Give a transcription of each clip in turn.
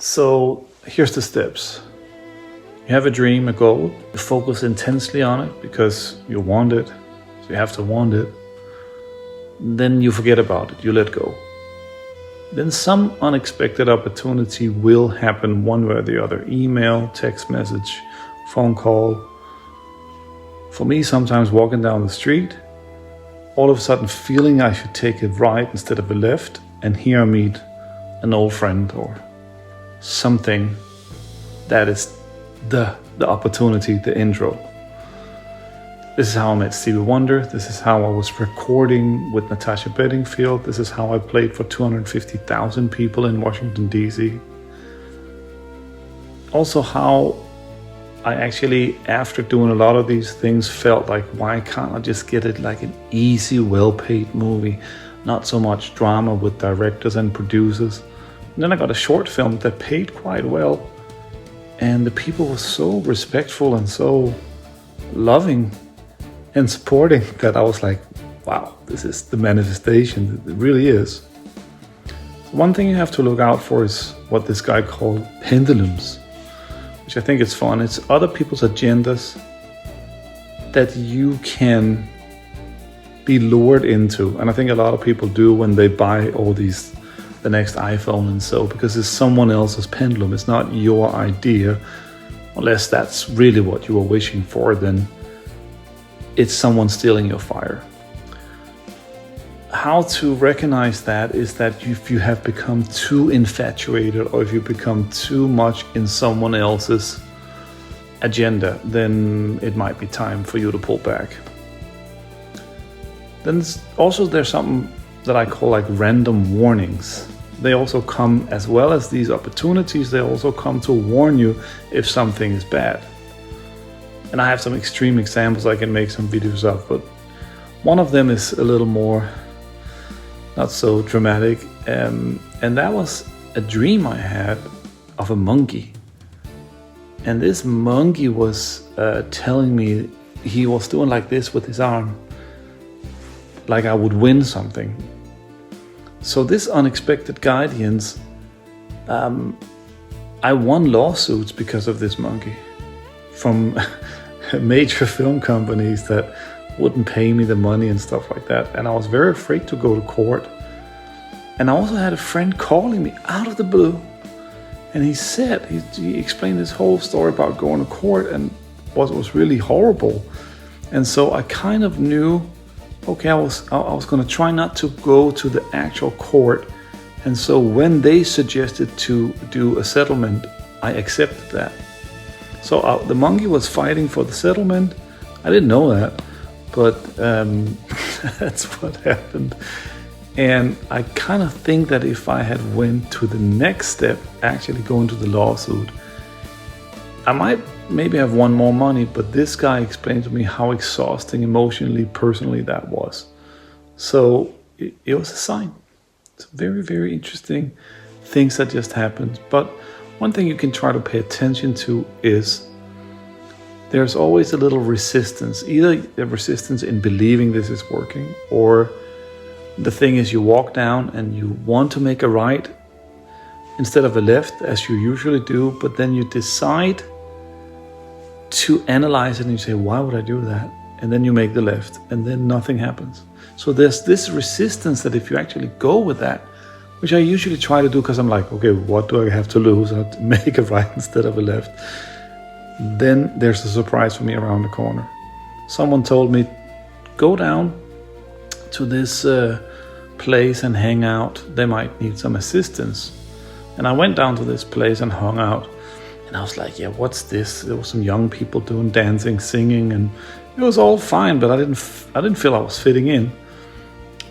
So here's the steps. You have a dream, a goal, you focus intensely on it because you want it, so you have to want it. Then you forget about it, you let go. Then some unexpected opportunity will happen one way or the other. Email, text message, phone call. For me, sometimes walking down the street, all of a sudden feeling I should take a right instead of a left, and here I meet an old friend or something that is the opportunity, the intro. This is how I met Stevie Wonder. This is how I was recording with Natasha Bedingfield. This is how I played for 250,000 people in Washington, D.C. Also how I actually, after doing a lot of these things, felt like, why can't I just get it like an easy, well-paid movie? Not so much drama with directors and producers. And then I got a short film that paid quite well. And the people were so respectful and so loving and supporting that I was like, wow, this is the manifestation. It really is. One thing you have to look out for is what this guy called pendulums, which I think is fun. It's other people's agendas that you can be lured into. And I think a lot of people do when they buy all these, the next iPhone and so, because it's someone else's pendulum. It's not your idea, unless that's really what you were wishing for, then it's someone stealing your fire. How to recognize that is that if you have become too infatuated or if you become too much in someone else's agenda, then it might be time for you to pull back. Then there's something that I call like random warnings. They also come, as well as these opportunities, they also come to warn you if something is bad. And I have some extreme examples I can make some videos of, but one of them is a little more not so dramatic. And that was a dream I had of a monkey. And this monkey was telling me, he was doing like this with his arm, like I would win something. So this unexpected guidance, I won lawsuits because of this monkey from major film companies that wouldn't pay me the money and stuff like that. And I was very afraid to go to court. And I also had a friend calling me out of the blue. And he said, he explained this whole story about going to court and what was really horrible. And so I kind of knew, okay, I was going to try not to go to the actual court. And so when they suggested to do a settlement, I accepted that. So the monkey was fighting for the settlement. I didn't know that, but that's what happened. And I kind of think that if I had went to the next step, actually going to the lawsuit, I might maybe have won more money, but this guy explained to me how exhausting emotionally, personally that was. So it was a sign. It's very, very interesting things that just happened. But one thing you can try to pay attention to is there's always a little resistance, either the resistance in believing this is working, or the thing is you walk down and you want to make a right instead of a left, as you usually do, but then you decide to analyze it and you say, why would I do that? And then you make the left and then nothing happens. So there's this resistance that if you actually go with that, which I usually try to do because I'm like, okay, what do I have to lose? I have to make a right instead of a left. Then there's a surprise for me around the corner. Someone told me, go down to this place and hang out. They might need some assistance. And I went down to this place and hung out. And I was like, yeah, what's this? There were some young people doing dancing, singing, and it was all fine, but I didn't feel I was fitting in.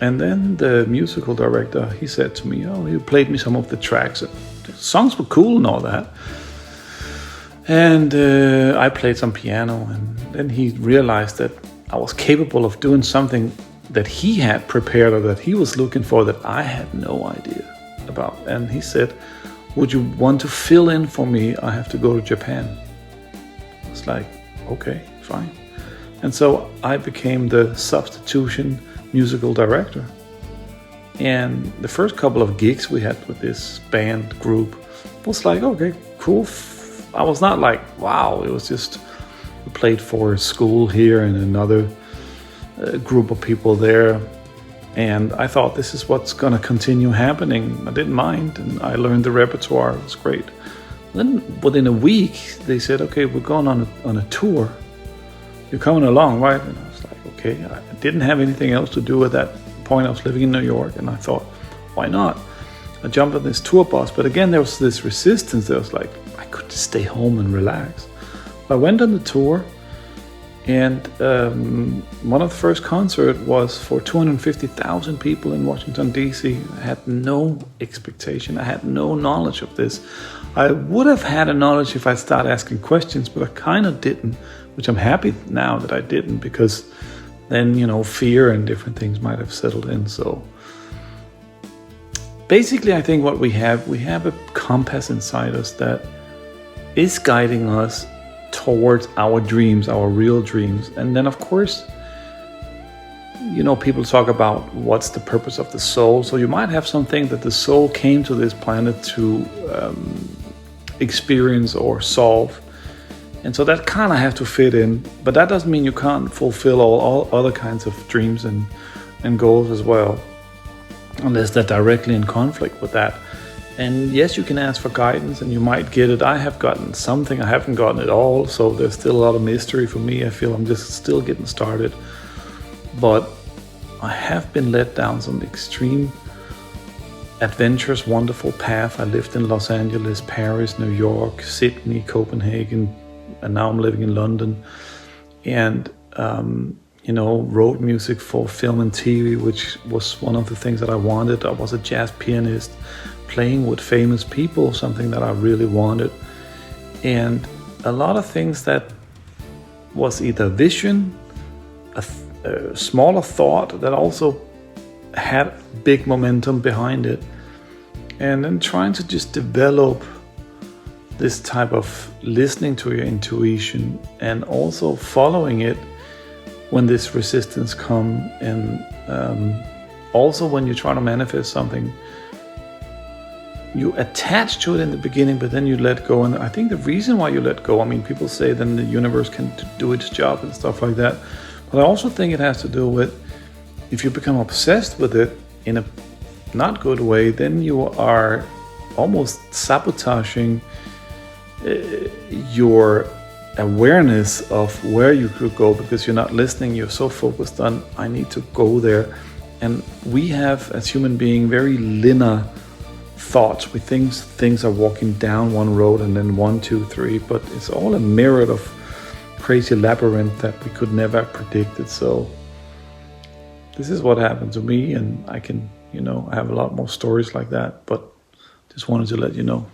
And then the musical director, he said to me, oh, you played me some of the tracks. The songs were cool and all that. And I played some piano, and then he realized that I was capable of doing something that he had prepared or that he was looking for that I had no idea about. And he said, would you want to fill in for me? I have to go to Japan. I was like, okay, fine. And so I became the substitution musical director. And the first couple of gigs we had with this band group was like, okay, cool. I was not like, wow, it was just, we played for a school here and another group of people there. And I thought, this is what's going to continue happening. I didn't mind, and I learned the repertoire. It was great. Then within a week, they said, okay, we're going on a tour. You're coming along, right? And I was like, okay. I didn't have anything else to do at that point. I was living in New York, and I thought, why not? I jumped on this tour bus, but again, there was this resistance. There was like, I could just stay home and relax. I went on the tour, and one of the first concerts was for 250,000 people in Washington, D.C. I had no expectation. I had no knowledge of this. I would have had a knowledge if I started asking questions, but I kind of didn't, which I'm happy now that I didn't, because then, fear and different things might have settled in. So basically, I think what we have a compass inside us that is guiding us towards our dreams, our real dreams. And then, of course, people talk about what's the purpose of the soul. So you might have something that the soul came to this planet to experience or solve. And so that kind of has to fit in. But that doesn't mean you can't fulfill all other kinds of dreams and goals as well, unless they're directly in conflict with that. And yes, you can ask for guidance and you might get it. I have gotten something, I haven't gotten it all, so there's still a lot of mystery for me. I feel I'm just still getting started. But I have been led down some extreme, adventurous, wonderful path. I lived in Los Angeles, Paris, New York, Sydney, Copenhagen, and now I'm living in London. And wrote music for film and TV, which was one of the things that I wanted. I was a jazz pianist, playing with famous people, something that I really wanted. And a lot of things that was either vision, a smaller thought that also had big momentum behind it. And then trying to just develop this type of listening to your intuition and also following it when this resistance comes. And also when you try to manifest something, you attach to it in the beginning, but then you let go. And I think the reason why you let go, people say then the universe can do its job and stuff like that. But I also think it has to do with, if you become obsessed with it in a not good way, then you are almost sabotaging your awareness of where you could go, because you're not listening. You're so focused on, I need to go there. And we have, as human beings, very linear thoughts. We think things are walking down one road and then 1, 2, 3, but it's all a mirror of crazy labyrinth that we could never have predicted. So this is what happened to me, and I can, I have a lot more stories like that, but just wanted to let you know.